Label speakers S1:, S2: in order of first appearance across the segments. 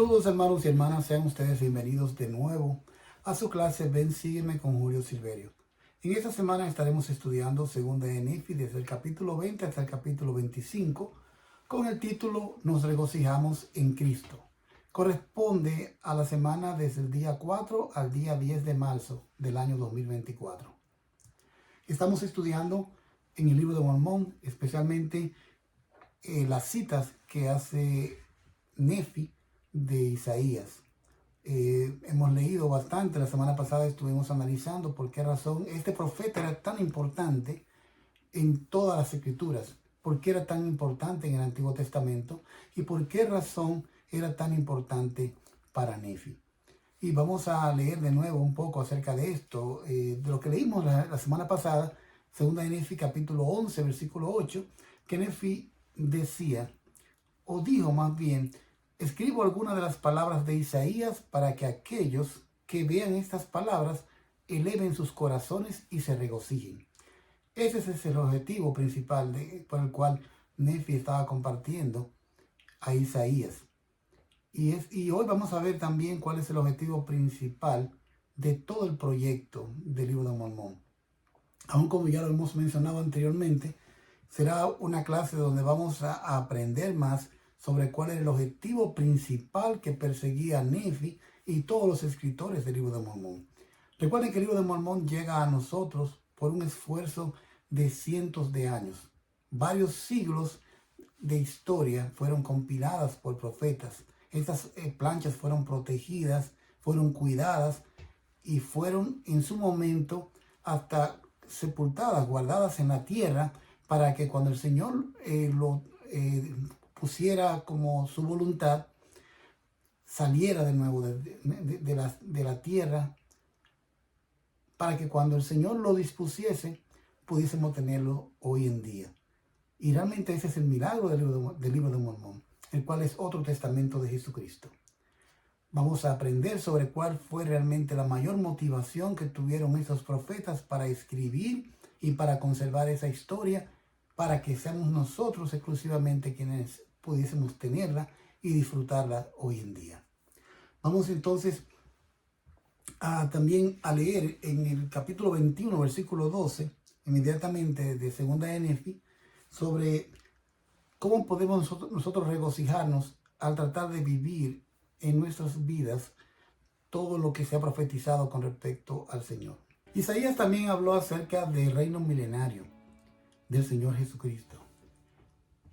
S1: Saludos hermanos y hermanas, sean ustedes bienvenidos de nuevo a su clase Ven, sígueme con Julio Silverio. En esta semana estaremos estudiando segunda de Nefi desde el capítulo 20 hasta el capítulo 25 con el título Nos regocijamos en Cristo. Corresponde a la semana desde el día 4 al día 10 de marzo del año 2024. Estamos estudiando en el libro de Mormón, especialmente las citas que hace Nefi de Isaías. Hemos leído bastante. La semana pasada estuvimos analizando por qué razón este profeta era tan importante en todas las escrituras, por qué era tan importante en el Antiguo Testamento y por qué razón era tan importante para Nefi. Y vamos a leer de nuevo un poco acerca de esto, de lo que leímos la semana pasada, segunda de Nefi capítulo 11, versículo 8, que Nefi decía, o dijo más bien, escribo algunas de las palabras de Isaías para que aquellos que vean estas palabras eleven sus corazones y se regocijen. Ese es el objetivo principal por el cual Nefi estaba compartiendo a Isaías. Y hoy vamos a ver también cuál es el objetivo principal de todo el proyecto del libro de Mormón. Aún como ya lo hemos mencionado anteriormente, será una clase donde vamos a aprender más sobre cuál es el objetivo principal que perseguía Nefi y todos los escritores del libro de Mormón. Recuerden que el libro de Mormón llega a nosotros por un esfuerzo de cientos de años. Varios siglos de historia fueron compiladas por profetas. Estas planchas fueron protegidas, fueron cuidadas y fueron en su momento hasta sepultadas, guardadas en la tierra, para que cuando el Señor lo pusiera como su voluntad, saliera de nuevo de la tierra, para que cuando el Señor lo dispusiese, pudiésemos tenerlo hoy en día. Y realmente ese es el milagro del libro de Mormón, el cual es otro testamento de Jesucristo. Vamos a aprender sobre cuál fue realmente la mayor motivación que tuvieron esos profetas para escribir y para conservar esa historia, para que seamos nosotros exclusivamente quienes pudiésemos tenerla y disfrutarla hoy en día. Vamos entonces también a leer en el capítulo 21, versículo 12, inmediatamente de segunda de Nefi, sobre cómo podemos nosotros regocijarnos al tratar de vivir en nuestras vidas todo lo que se ha profetizado con respecto al Señor. Isaías también habló acerca del reino milenario del Señor Jesucristo,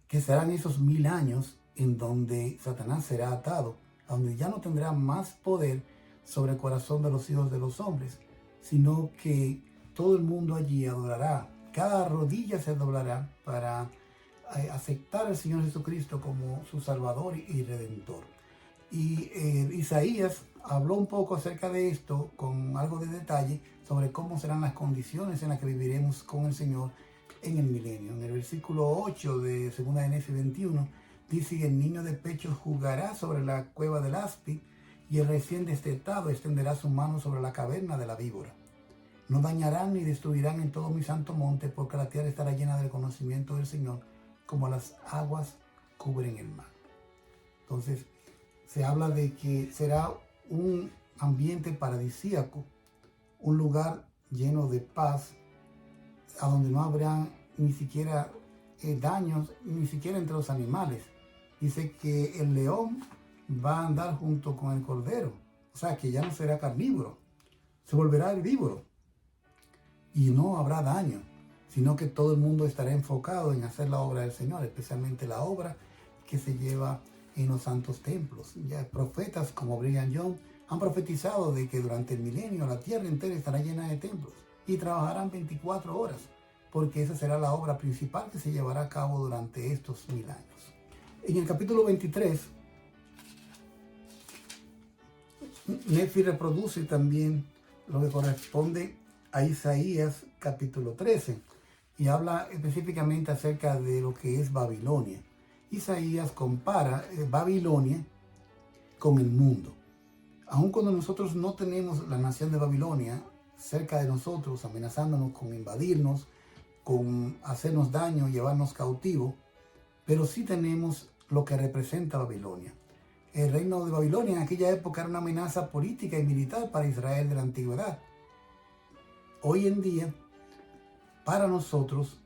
S1: que serán esos 1000 años en donde Satanás será atado, donde ya no tendrá más poder sobre el corazón de los hijos de los hombres, sino que todo el mundo allí adorará, cada rodilla se doblará para aceptar al Señor Jesucristo como su Salvador y Redentor. Y Isaías habló un poco acerca de esto con algo de detalle sobre cómo serán las condiciones en las que viviremos con el Señor en el milenio. En el versículo 8 de 2 de Nefi 21 dice, el niño de pecho jugará sobre la cueva del áspid y el recién destetado extenderá su mano sobre la caverna de la víbora. No dañarán ni destruirán en todo mi santo monte, porque la tierra estará llena del conocimiento del Señor, como las aguas cubren el mar. Entonces, se habla de que será un ambiente paradisíaco, un lugar lleno de paz, a donde no habrá ni siquiera daños, ni siquiera entre los animales. Dice que el león va a andar junto con el cordero, o sea que ya no será carnívoro, se volverá herbívoro y no habrá daño, sino que todo el mundo estará enfocado en hacer la obra del Señor, especialmente la obra que se lleva en los santos templos. Ya profetas como Brigham Young han profetizado de que durante el milenio la tierra entera estará llena de templos y trabajarán 24 horas, porque esa será la obra principal que se llevará a cabo durante estos 1000 años. En el capítulo 23, Nefi reproduce también lo que corresponde a Isaías capítulo 13 y habla específicamente acerca de lo que es Babilonia. Isaías compara Babilonia con el mundo. Aun cuando nosotros no tenemos la nación de Babilonia cerca de nosotros, amenazándonos con invadirnos, con hacernos daño, llevarnos cautivo, pero sí tenemos lo que representa Babilonia. El reino de Babilonia en aquella época era una amenaza política y militar para Israel de la antigüedad. Hoy en día, para nosotros,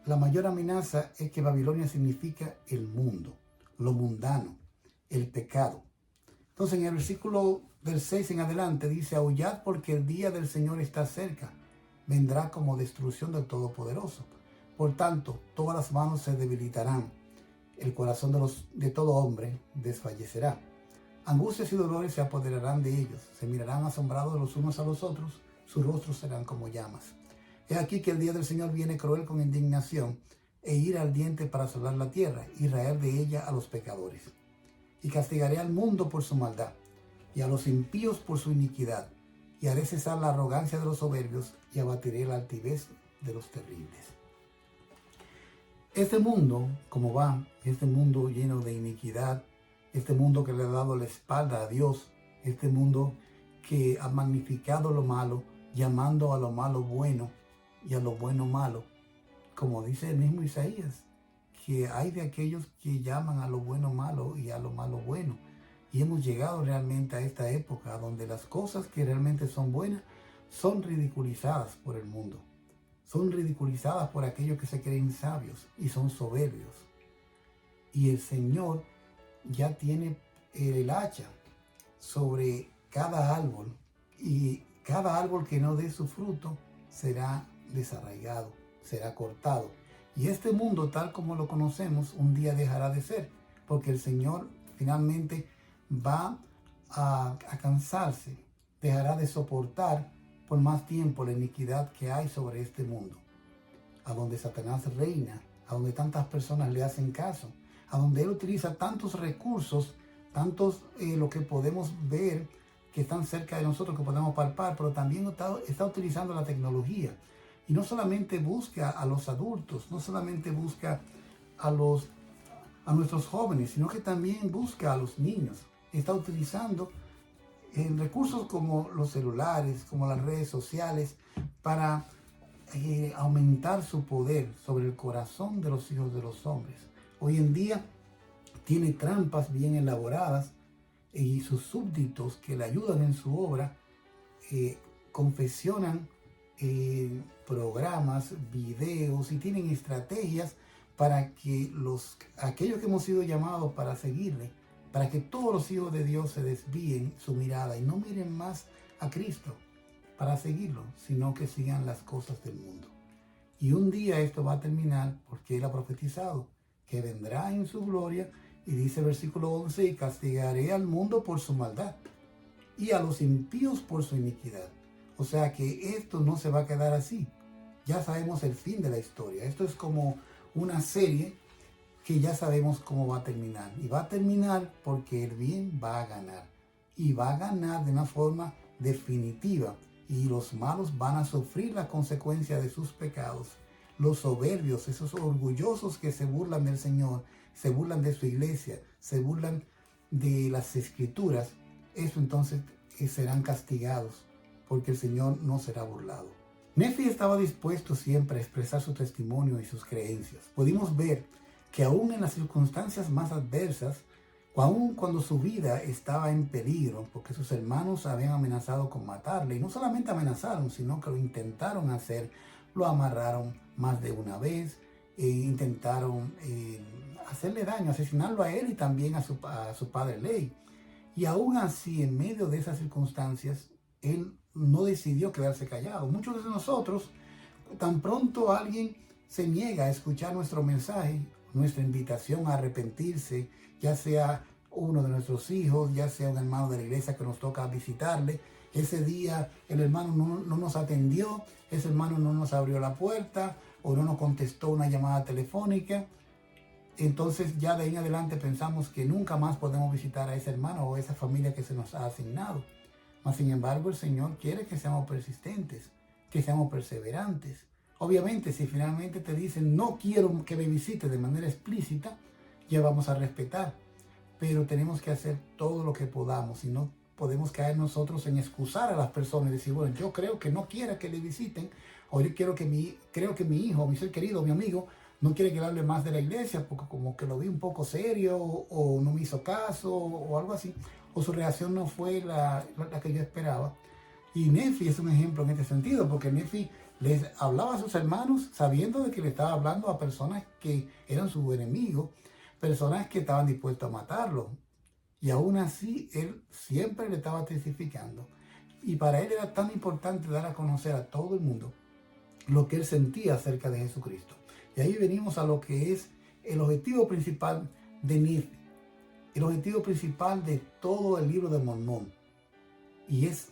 S1: la mayor amenaza es que Babilonia significa el mundo, lo mundano, el pecado. Entonces en el versículo del 6 en adelante dice: aullad porque el día del Señor está cerca, vendrá como destrucción del Todopoderoso. Por tanto, todas las manos se debilitarán, el corazón de todo hombre desfallecerá. Angustias y dolores se apoderarán de ellos, se mirarán asombrados los unos a los otros, sus rostros serán como llamas. He aquí que el día del Señor viene cruel con indignación e ira ardiente para asolar la tierra y raer de ella a los pecadores. Y castigaré al mundo por su maldad y a los impíos por su iniquidad, y haré cesar la arrogancia de los soberbios y abatiré la altivez de los terribles. Este mundo, como va, este mundo lleno de iniquidad, este mundo que le ha dado la espalda a Dios, este mundo que ha magnificado lo malo, llamando a lo malo bueno y a lo bueno malo, como dice el mismo Isaías, que hay de aquellos que llaman a lo bueno malo y a lo malo bueno. Y hemos llegado realmente a esta época donde las cosas que realmente son buenas son ridiculizadas por el mundo. Son ridiculizadas por aquellos que se creen sabios y son soberbios. Y el Señor ya tiene el hacha sobre cada árbol, y cada árbol que no dé su fruto será desarraigado, será cortado. Y este mundo, tal como lo conocemos, un día dejará de ser, porque el Señor finalmente va a cansarse, dejará de soportar por más tiempo la iniquidad que hay sobre este mundo, a donde Satanás reina, a donde tantas personas le hacen caso, a donde él utiliza tantos recursos, tantos lo que podemos ver que están cerca de nosotros, que podemos palpar, pero también está utilizando la tecnología. Y no solamente busca a los adultos, no solamente busca a nuestros jóvenes, sino que también busca a los niños. Está utilizando recursos como los celulares, como las redes sociales, para aumentar su poder sobre el corazón de los hijos de los hombres. Hoy en día tiene trampas bien elaboradas, y sus súbditos que le ayudan en su obra confeccionan programas, videos, y tienen estrategias para que aquellos que hemos sido llamados para seguirle, para que todos los hijos de Dios se desvíen su mirada y no miren más a Cristo para seguirlo, sino que sigan las cosas del mundo. Y un día esto va a terminar, porque Él ha profetizado que vendrá en su gloria, y dice el versículo 11: y castigaré al mundo por su maldad y a los impíos por su iniquidad. O sea que esto no se va a quedar así. Ya sabemos el fin de la historia. Esto es como una serie que ya sabemos cómo va a terminar. Y va a terminar porque el bien va a ganar. Y va a ganar de una forma definitiva. Y los malos van a sufrir la consecuencia de sus pecados. Los soberbios, esos orgullosos que se burlan del Señor, se burlan de su iglesia, se burlan de las escrituras, eso entonces serán castigados, porque el Señor no será burlado. Nefi estaba dispuesto siempre a expresar su testimonio y sus creencias. Pudimos ver que aún en las circunstancias más adversas, aún cuando su vida estaba en peligro, porque sus hermanos habían amenazado con matarle, y no solamente amenazaron, sino que lo intentaron hacer, lo amarraron más de una vez, intentaron hacerle daño, asesinarlo a él y también a su padre Ley. Y aún así, en medio de esas circunstancias, él no decidió quedarse callado. Muchos de nosotros, tan pronto alguien se niega a escuchar nuestro mensaje, nuestra invitación a arrepentirse, ya sea uno de nuestros hijos, ya sea un hermano de la iglesia que nos toca visitarle, ese día el hermano no nos atendió, ese hermano no nos abrió la puerta o no nos contestó una llamada telefónica, entonces ya de ahí en adelante pensamos que nunca más podemos visitar a ese hermano o a esa familia que se nos ha asignado. Mas sin embargo, el Señor quiere que seamos persistentes, que seamos perseverantes. Obviamente, si finalmente te dicen no quiero que me visite de manera explícita, ya vamos a respetar. Pero tenemos que hacer todo lo que podamos, y no podemos caer nosotros en excusar a las personas y decir, bueno, yo creo que no quiera que le visiten, o yo creo que mi hijo, mi ser querido, mi amigo, no quiere que le hable más de la iglesia porque como que lo vi un poco serio o no me hizo caso o algo así, o su reacción no fue la que yo esperaba. Y Nefi es un ejemplo en este sentido, porque Nefi les hablaba a sus hermanos sabiendo de que le estaba hablando a personas que eran sus enemigos, personas que estaban dispuestas a matarlo. Y aún así, él siempre le estaba testificando. Y para él era tan importante dar a conocer a todo el mundo lo que él sentía acerca de Jesucristo. Y ahí venimos a lo que es el objetivo principal de Nefi, el objetivo principal de todo el libro de Mormón, y es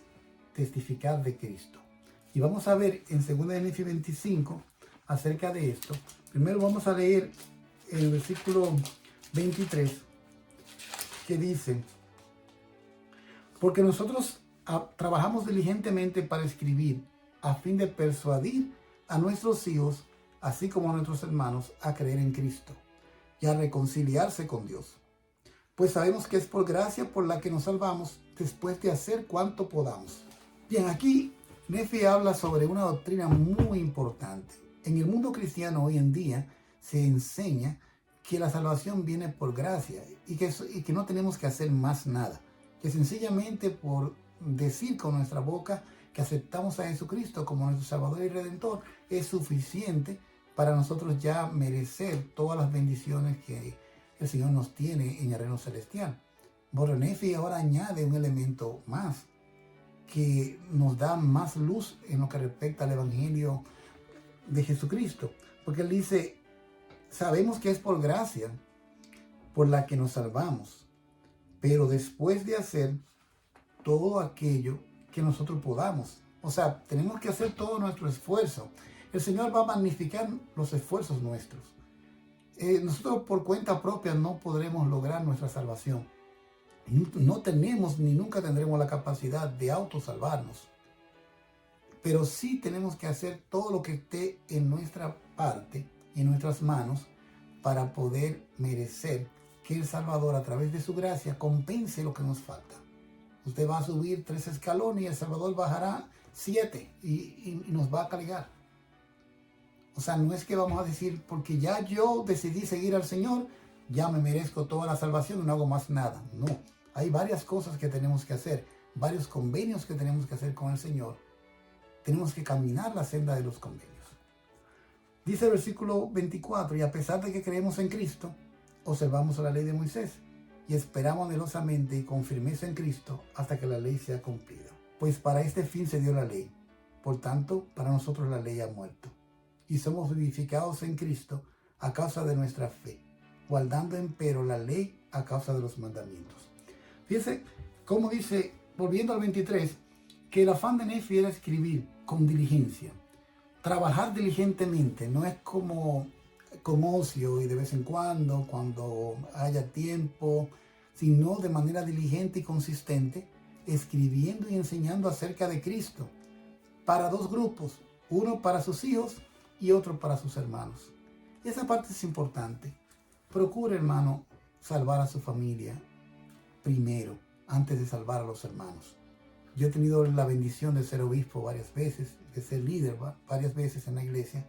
S1: testificar de Cristo. Y vamos a ver en 2 de Nefi 25 acerca de esto. Primero vamos a leer el versículo 23 que dice: porque nosotros trabajamos diligentemente para escribir a fin de persuadir a nuestros hijos, así como a nuestros hermanos, a creer en Cristo y a reconciliarse con Dios. Pues sabemos que es por gracia por la que nos salvamos después de hacer cuanto podamos. Bien, aquí Nefi habla sobre una doctrina muy importante. En el mundo cristiano hoy en día se enseña que la salvación viene por gracia y que no tenemos que hacer más nada. Que sencillamente por decir con nuestra boca que aceptamos a Jesucristo como nuestro Salvador y Redentor es suficiente para nosotros ya merecer todas las bendiciones que el Señor nos tiene en el reino celestial. Bueno, Nefi ahora añade un elemento más que nos da más luz en lo que respecta al Evangelio de Jesucristo, porque él dice: sabemos que es por gracia por la que nos salvamos, pero después de hacer todo aquello que nosotros podamos. O sea, tenemos que hacer todo nuestro esfuerzo. El Señor va a magnificar los esfuerzos nuestros. Nosotros por cuenta propia no podremos lograr nuestra salvación. No tenemos ni nunca tendremos la capacidad de autosalvarnos. Pero sí tenemos que hacer todo lo que esté en nuestra parte, en nuestras manos, para poder merecer que el Salvador, a través de su gracia, compense lo que nos falta. Usted va a subir 3 escalones y el Salvador bajará 7 y nos va a cargar. O sea, no es que vamos a decir, porque ya yo decidí seguir al Señor, ya me merezco toda la salvación y no hago más nada. No, hay varias cosas que tenemos que hacer, varios convenios que tenemos que hacer con el Señor. Tenemos que caminar la senda de los convenios. Dice el versículo 24: y a pesar de que creemos en Cristo, observamos la ley de Moisés y esperamos anhelosamente y con firmeza en Cristo hasta que la ley sea cumplida. Pues para este fin se dio la ley. Por tanto, para nosotros la ley ha muerto. Y somos vivificados en Cristo a causa de nuestra fe, guardando empero la ley a causa de los mandamientos. Fíjense cómo dice, volviendo al 23, que el afán de Nefi era escribir con diligencia, trabajar diligentemente. No es como con ocio y de vez en cuando haya tiempo, sino de manera diligente y consistente, escribiendo y enseñando acerca de Cristo para 2 grupos, uno para sus hijos y otro para sus hermanos. Y esa parte es importante. Procure, hermano, salvar a su familia primero, antes de salvar a los hermanos. Yo he tenido la bendición de ser obispo varias veces, de ser líder varias veces en la iglesia,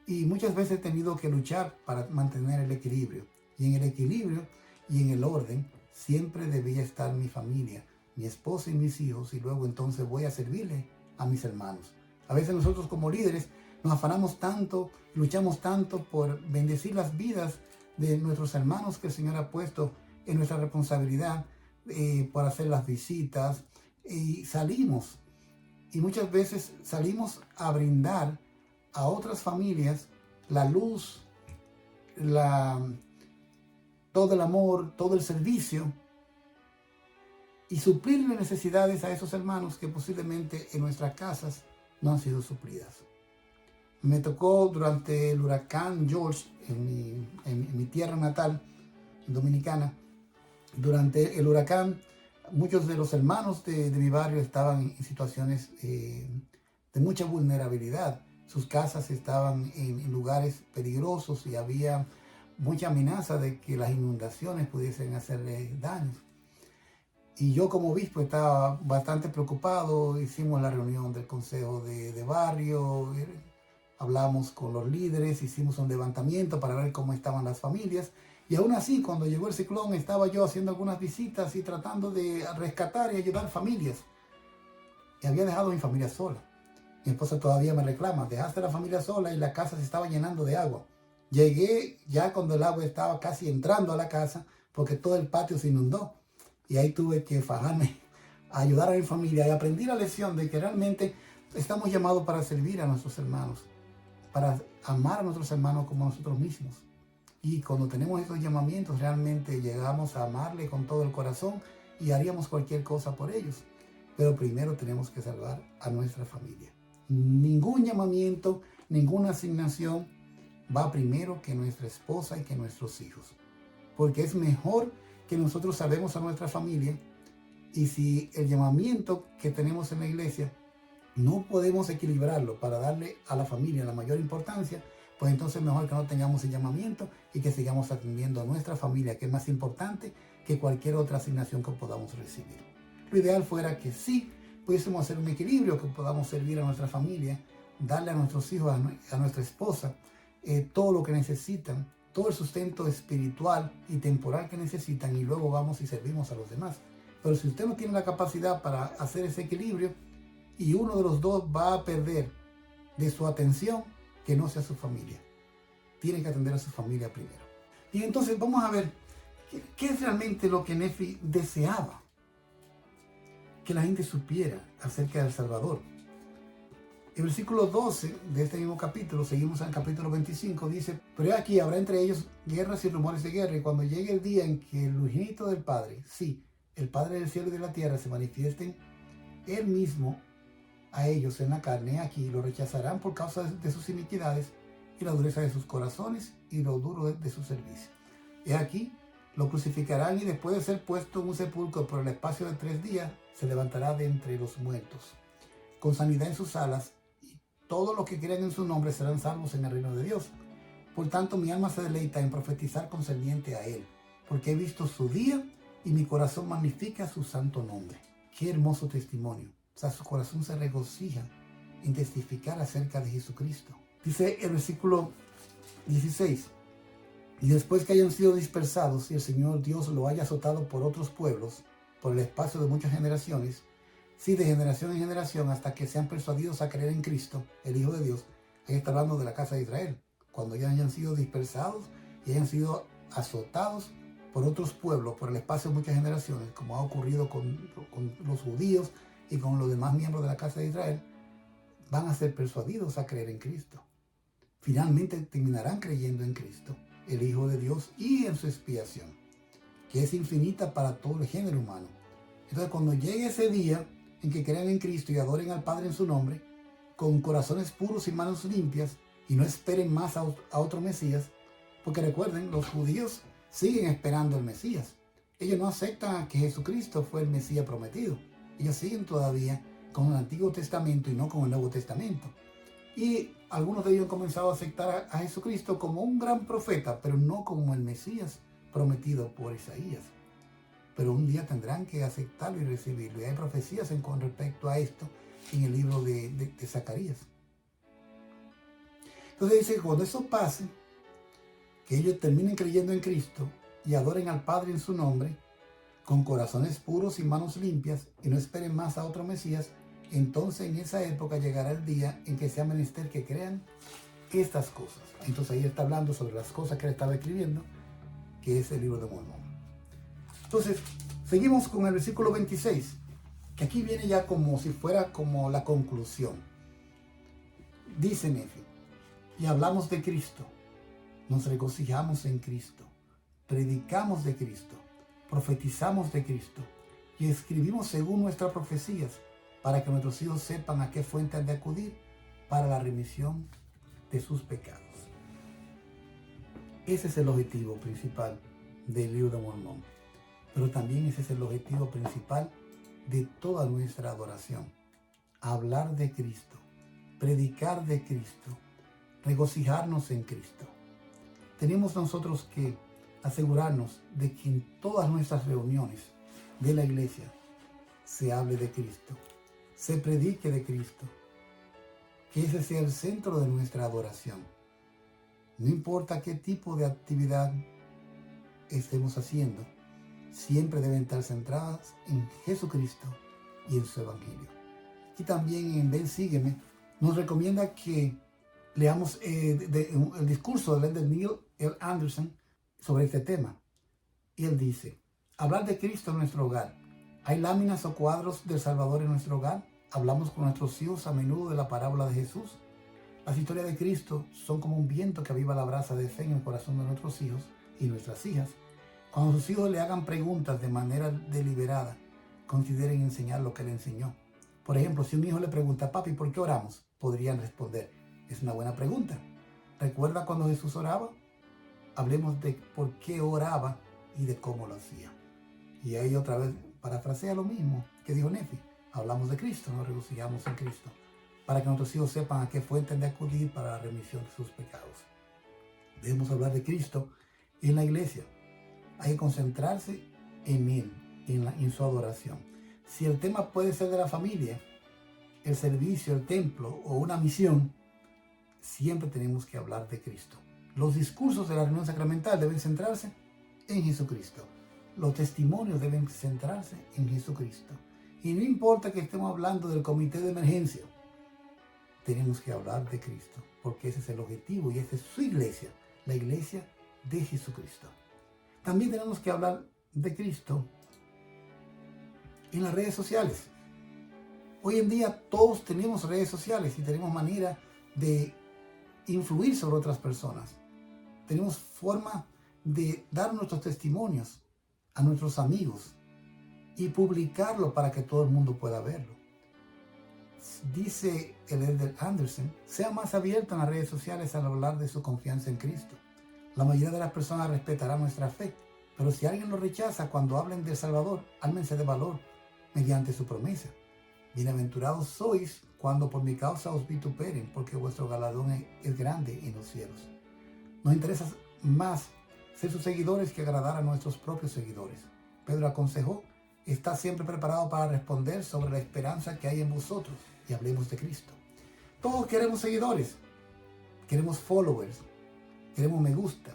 S1: y muchas veces he tenido que luchar para mantener el equilibrio. Y en el equilibrio y en el orden siempre debía estar mi familia, mi esposa y mis hijos, y luego entonces voy a servirle a mis hermanos. A veces nosotros como líderes nos afanamos tanto, luchamos tanto por bendecir las vidas de nuestros hermanos que el Señor ha puesto en nuestra responsabilidad, por hacer las visitas, y salimos. Y muchas veces salimos a brindar a otras familias la luz, todo el amor, todo el servicio, y suplirle necesidades a esos hermanos que posiblemente en nuestras casas no han sido suplidas. Me tocó durante el huracán George en mi tierra natal, dominicana. Durante el huracán, muchos de los hermanos de mi barrio estaban en situaciones de mucha vulnerabilidad. Sus casas estaban en lugares peligrosos y había mucha amenaza de que las inundaciones pudiesen hacerle daños. Y yo como obispo estaba bastante preocupado. Hicimos la reunión del consejo de barrio hablamos con los líderes, hicimos un levantamiento para ver cómo estaban las familias. Y aún así, cuando llegó el ciclón, estaba yo haciendo algunas visitas y tratando de rescatar y ayudar familias. Y había dejado a mi familia sola. Mi esposa todavía me reclama, dejaste a la familia sola y la casa se estaba llenando de agua. Llegué ya cuando el agua estaba casi entrando a la casa porque todo el patio se inundó. Y ahí tuve que fajarme a ayudar a mi familia y aprendí la lección de que realmente estamos llamados para servir a nuestros hermanos, para amar a nuestros hermanos como a nosotros mismos. Y cuando tenemos esos llamamientos, realmente llegamos a amarle con todo el corazón y haríamos cualquier cosa por ellos. Pero primero tenemos que salvar a nuestra familia. Ningún llamamiento, ninguna asignación va primero que nuestra esposa y que nuestros hijos. Porque es mejor que nosotros salvemos a nuestra familia. Y si el llamamiento que tenemos en la iglesia no podemos equilibrarlo para darle a la familia la mayor importancia, pues entonces mejor que no tengamos el llamamiento y que sigamos atendiendo a nuestra familia, que es más importante que cualquier otra asignación que podamos recibir. Lo ideal fuera que sí pudiésemos hacer un equilibrio, que podamos servir a nuestra familia, darle a nuestros hijos, a nuestra esposa, todo lo que necesitan, todo el sustento espiritual y temporal que necesitan, y luego vamos y servimos a los demás. Pero si usted no tiene la capacidad para hacer ese equilibrio y uno de los dos va a perder de su atención, que no sea su familia. Tiene que atender a su familia primero. Y entonces vamos a ver qué es realmente lo que Nefi deseaba que la gente supiera acerca del Salvador. El versículo 12 de este mismo capítulo, seguimos en el capítulo 25, dice: pero aquí habrá entre ellos guerras y rumores de guerra, y cuando llegue el día en que el unigénito del Padre, sí, el Padre del cielo y de la tierra, se manifiesten él mismo a ellos en la carne, aquí lo rechazarán por causa de sus iniquidades y la dureza de sus corazones y lo duro de su servicio. Y aquí lo crucificarán, y después de ser puesto en un sepulcro por el espacio de 3 días, se levantará de entre los muertos, con sanidad en sus alas, y todos los que crean en su nombre serán salvos en el reino de Dios. Por tanto, mi alma se deleita en profetizar concerniente a él, porque he visto su día y mi corazón magnifica su santo nombre. Qué hermoso testimonio. O sea, su corazón se regocija en testificar acerca de Jesucristo. Dice el versículo 16: y después que hayan sido dispersados y el Señor Dios lo haya azotado por otros pueblos, por el espacio de muchas generaciones, sí, de generación en generación, hasta que sean persuadidos a creer en Cristo, el Hijo de Dios. Ahí está hablando de la casa de Israel. Cuando ya hayan sido dispersados y hayan sido azotados por otros pueblos, por el espacio de muchas generaciones, como ha ocurrido con los judíos y con los demás miembros de la casa de Israel, van a ser persuadidos a creer en Cristo. Finalmente terminarán creyendo en Cristo, el Hijo de Dios, y en su expiación, que es infinita para todo el género humano. Entonces, cuando llegue ese día en que crean en Cristo y adoren al Padre en su nombre, con corazones puros y manos limpias, y no esperen más a otro Mesías, porque recuerden, los judíos siguen esperando el Mesías. Ellos no aceptan que Jesucristo fue el Mesías prometido. Ellos siguen todavía con el Antiguo Testamento y no con el Nuevo Testamento. Y algunos de ellos han comenzado a aceptar a Jesucristo como un gran profeta, pero no como el Mesías prometido por Isaías. Pero un día tendrán que aceptarlo y recibirlo. Y hay profecías con respecto a esto en el libro de Zacarías. Entonces dice, cuando eso pase, que ellos terminen creyendo en Cristo y adoren al Padre en su nombre, con corazones puros y manos limpias, y no esperen más a otro Mesías, entonces en esa época llegará el día en que sea menester que crean estas cosas. Entonces ahí está hablando sobre las cosas que él estaba escribiendo, que es el libro de Mormón. Entonces, seguimos con el versículo 26, que aquí viene ya como si fuera como la conclusión. Dice Nefi: y hablamos de Cristo, nos regocijamos en Cristo, predicamos de Cristo, profetizamos de Cristo y escribimos según nuestras profecías, para que nuestros hijos sepan a qué fuente han de acudir para la remisión de sus pecados. Ese es el objetivo principal del libro de Mormón, pero también ese es el objetivo principal de toda nuestra adoración: hablar de Cristo, predicar de Cristo, regocijarnos en Cristo. Tenemos nosotros que asegurarnos de que en todas nuestras reuniones de la iglesia se hable de Cristo, se predique de Cristo, que ese sea el centro de nuestra adoración. No importa qué tipo de actividad estemos haciendo, siempre deben estar centradas en Jesucristo y en su Evangelio. Y también en Ven, Sígueme, nos recomienda que leamos el discurso de Neil L. Anderson sobre este tema. Y él dice: hablar de Cristo en nuestro hogar. ¿Hay láminas o cuadros del Salvador en nuestro hogar? ¿Hablamos con nuestros hijos a menudo de la parábola de Jesús? Las historias de Cristo son como un viento que aviva la brasa de fe en el corazón de nuestros hijos y nuestras hijas. Cuando sus hijos le hagan preguntas de manera deliberada, consideren enseñar lo que él enseñó. Por ejemplo, si un hijo le pregunta: papi, ¿por qué oramos?, podrían responder: es una buena pregunta. ¿Recuerda cuando Jesús oraba? Hablemos de por qué oraba y de cómo lo hacía. Y ahí otra vez parafrasea lo mismo que dijo Nefi: hablamos de Cristo, nos regocijamos en Cristo, para que nuestros hijos sepan a qué fuente de acudir para la remisión de sus pecados. Debemos hablar de Cristo en la iglesia. Hay que concentrarse en Él, en su adoración. Si el tema puede ser de la familia, el servicio, el templo o una misión, siempre tenemos que hablar de Cristo. Los discursos de la reunión sacramental deben centrarse en Jesucristo. Los testimonios deben centrarse en Jesucristo. Y no importa que estemos hablando del comité de emergencia, tenemos que hablar de Cristo, porque ese es el objetivo y esa es su iglesia, la iglesia de Jesucristo. También tenemos que hablar de Cristo en las redes sociales. Hoy en día todos tenemos redes sociales y tenemos manera de influir sobre otras personas. Tenemos forma de dar nuestros testimonios a nuestros amigos y publicarlo para que todo el mundo pueda verlo. Dice el elder Anderson: sea más abierto en las redes sociales al hablar de su confianza en Cristo. La mayoría de las personas respetarán nuestra fe, pero si alguien lo rechaza cuando hablen del Salvador, ármense de valor mediante su promesa. Bienaventurados sois cuando por mi causa os vituperen, porque vuestro galardón es grande en los cielos. Nos interesa más ser sus seguidores que agradar a nuestros propios seguidores. Pedro aconsejó: está siempre preparado para responder sobre la esperanza que hay en vosotros, y hablemos de Cristo. Todos queremos seguidores, queremos followers, queremos me gusta.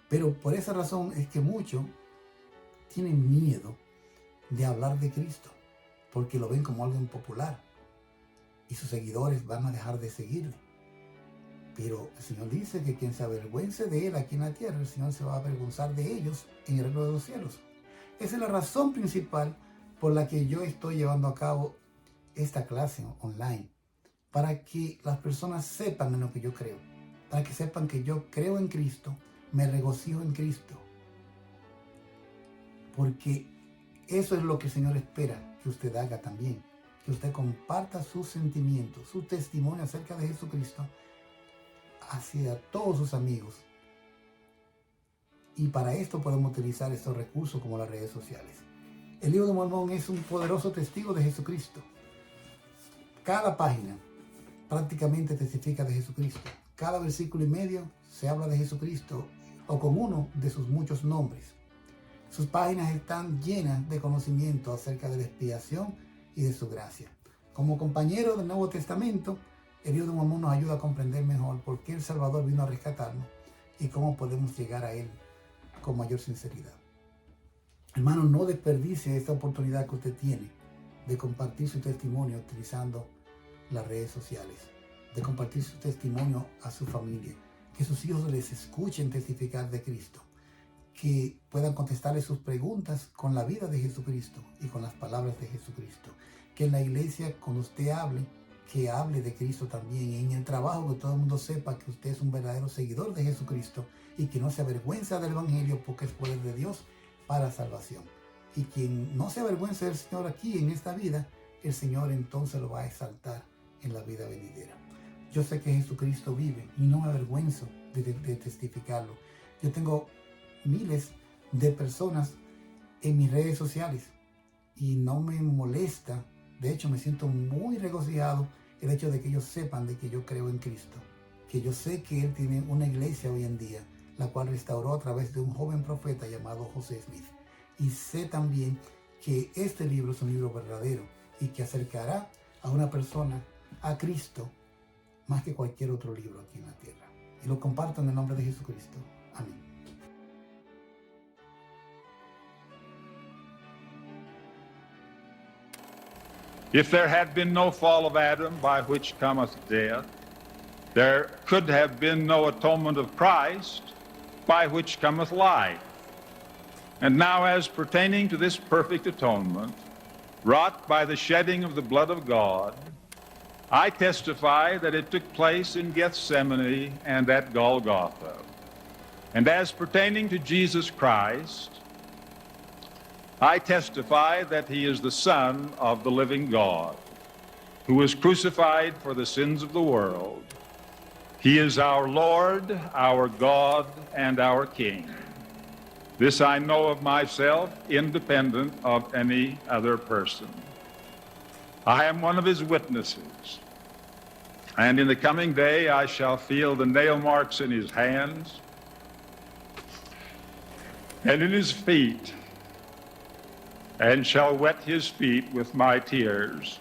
S1: Pero por esa razón es que muchos tienen miedo de hablar de Cristo, porque lo ven como algo impopular y sus seguidores van a dejar de seguirle. Pero el Señor dice que quien se avergüence de Él aquí en la tierra, el Señor se va a avergonzar de ellos en el reino de los cielos. Esa es la razón principal por la que yo estoy llevando a cabo esta clase online, para que las personas sepan en lo que yo creo, para que sepan que yo creo en Cristo, me regocijo en Cristo, porque eso es lo que el Señor espera que usted haga también, que usted comparta sus sentimientos, su testimonio acerca de Jesucristo hacia todos sus amigos. Y para esto podemos utilizar estos recursos como las redes sociales. El libro de Mormón es un poderoso testigo de Jesucristo. Cada página prácticamente testifica de Jesucristo. Cada versículo y medio se habla de Jesucristo o con uno de sus muchos nombres. Sus páginas están llenas de conocimiento acerca de la expiación y de su gracia. Como compañero del Nuevo Testamento, el libro de Mormón nos ayuda a comprender mejor por qué el Salvador vino a rescatarnos y cómo podemos llegar a Él con mayor sinceridad. Hermano, no desperdicie esta oportunidad que usted tiene de compartir su testimonio utilizando las redes sociales, de compartir su testimonio a su familia, que sus hijos les escuchen testificar de Cristo, que puedan contestarle sus preguntas con la vida de Jesucristo y con las palabras de Jesucristo, que en la iglesia cuando usted hable, que hable de Cristo también, y en el trabajo que todo el mundo sepa que usted es un verdadero seguidor de Jesucristo y que no se avergüenza del Evangelio porque es poder de Dios para salvación. Y quien no se avergüenza del Señor aquí en esta vida, el Señor entonces lo va a exaltar en la vida venidera. Yo sé que Jesucristo vive y no me avergüenzo de testificarlo. Yo tengo miles de personas en mis redes sociales y no me molesta. De hecho, me siento muy regocijado el hecho de que ellos sepan de que yo creo en Cristo, que yo sé que Él tiene una iglesia hoy en día, la cual restauró a través de un joven profeta llamado José Smith. Y sé también que este libro es un libro verdadero y que acercará a una persona a Cristo más que cualquier otro libro aquí en la tierra. Y lo comparto en el nombre de Jesucristo. Amén.
S2: If there had been no fall of Adam by which cometh death, there could have been no atonement of Christ by which cometh life. And now as pertaining to this perfect atonement, wrought by the shedding of the blood of God, I testify that it took place in Gethsemane and at Golgotha. And as pertaining to Jesus Christ, I testify that he is the Son of the living God, who was crucified for the sins of the world. He is our Lord, our God, and our King. This I know of myself, independent of any other person. I am one of his witnesses, and in the coming day I shall feel the nail marks in his hands and in his feet, and shall wet his feet with my tears.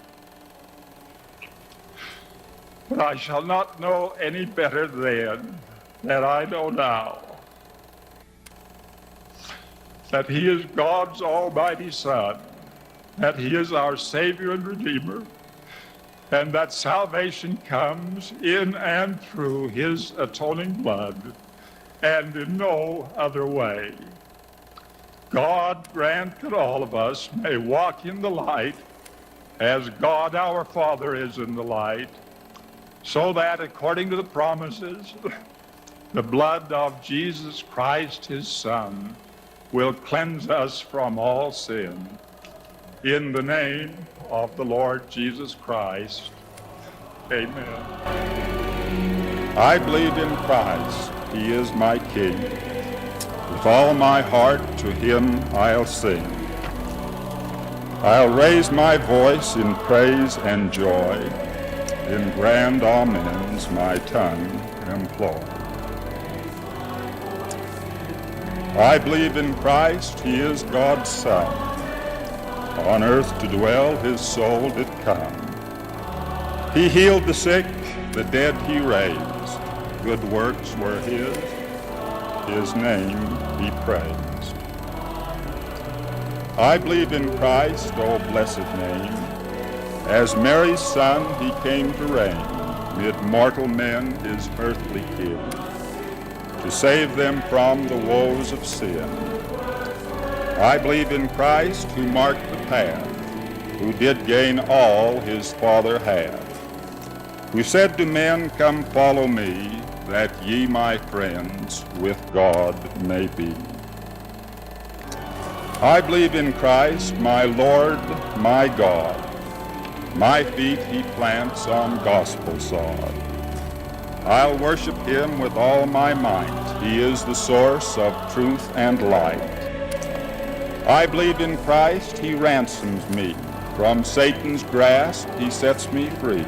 S2: But I shall not know any better then than I know now, that he is God's almighty Son, that he is our Savior and Redeemer, and that salvation comes in and through his atoning blood, and in no other way. God grant that all of us may walk in the light as God our Father is in the light, so that according to the promises, the blood of Jesus Christ, his Son, will cleanse us from all sin. In the name of the Lord Jesus Christ, amen. I believe in Christ, he is my King. With all my heart to him I'll sing. I'll raise my voice in praise and joy, in grand amens my tongue employ. I believe in Christ, he is God's Son. On earth to dwell his soul did come. He healed the sick, the dead he raised. Good works were his name be praised. I believe in Christ, O blessed name. As Mary's Son he came to reign mid mortal men, his earthly King, to save them from the woes of sin. I believe in Christ who marked the path, who did gain all his Father hath, who said to men, come follow me, that ye, my friends, with God may be. I believe in Christ, my Lord, my God. My feet he plants on gospel sod. I'll worship him with all my might. He is the source of truth and light. I believe in Christ, he ransoms me. From Satan's grasp he sets me free.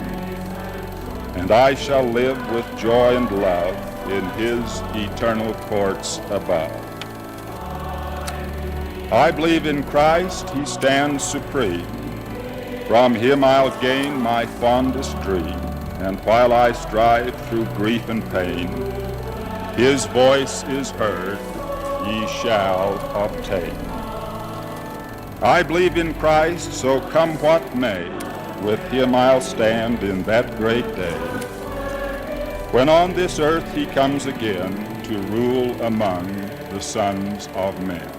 S2: And I shall live with joy and love in his eternal courts above. I believe in Christ, he stands supreme. From him I'll gain my fondest dream, and while I strive through grief and pain, his voice is heard, ye shall obtain. I believe in Christ, so come what may, with him I'll stand in that great day, when on this earth he comes again to rule among the sons of men.